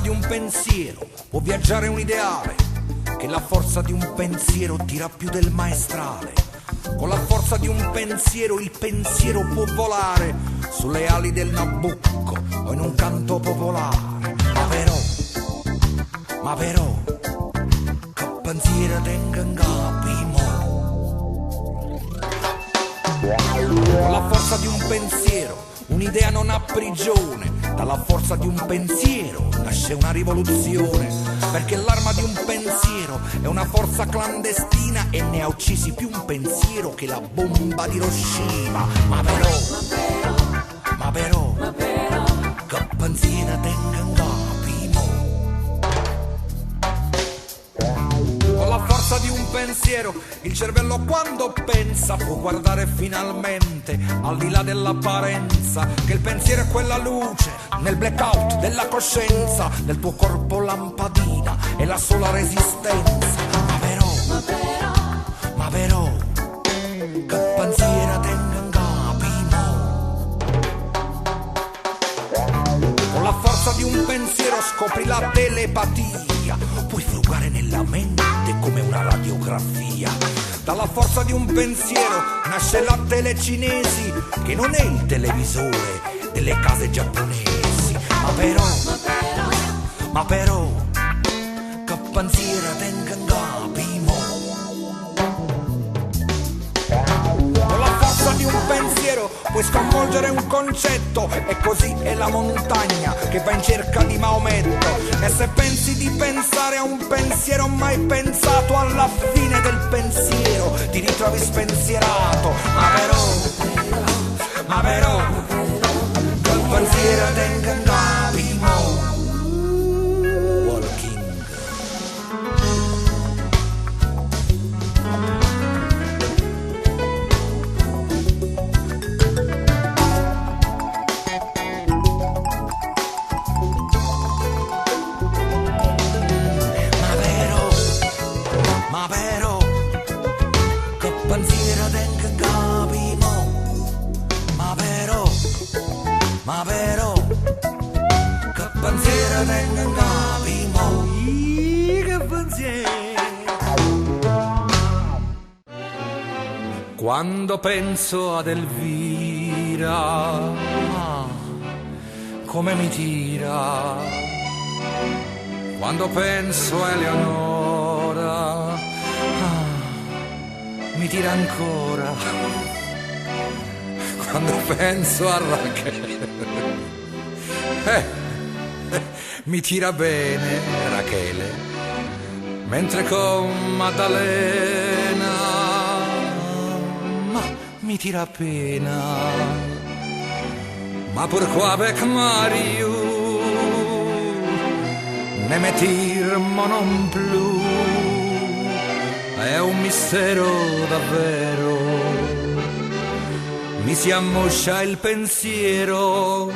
di un pensiero può viaggiare un ideale, che la forza di un pensiero tira più del maestrale. Con la forza di un pensiero il pensiero può volare sulle ali del Nabucco o in un canto popolare. Ma però, che pensiero tengo in capo mo? Con la forza di un pensiero un'idea non ha prigione, dalla forza di un pensiero nasce una rivoluzione, perché l'arma di un pensiero è una forza clandestina e ne ha uccisi più un pensiero che la bomba di Hiroshima. Ma però, che pensiero tengo in capo mo? Con la forza di un pensiero il cervello quando pensa può guardare finalmente al di là dell'apparenza, che il pensiero è quella luce nel blackout della coscienza, del tuo corpo lampadina è la sola resistenza. Ma però, che pensiero tengo in capo mo? Con la forza di un pensiero scopri la telepatia, puoi frugare nella mente come una radiografia. Dalla forza di un pensiero nasce la telecinesi, che non è il televisore delle case giapponesi. Ma però, che pensiero tengo in capo mo? Con la forza di un pensiero puoi sconvolgere un concetto, e così è la montagna che va in cerca di Maometto. E se pensi di pensare a un pensiero mai pensato, alla fine del pensiero ti ritrovi spensierato. Ma però, che pensiero tengo in capo mo? Walking. Ma però, che pensiero tengo in capo mo? Ma però, che pensiero tengo in capo mo? Che pensiero. Quando penso ad Elvira, come mi tira. Quando penso a Eleonora, mi tira ancora. Quando penso a Rachele, mi tira bene Rachele, mentre con Maddalena, ma mi tira appena. Ma pourquoi avec Mario ne me tire non più? È un mistero davvero, mi si ammoscia il pensiero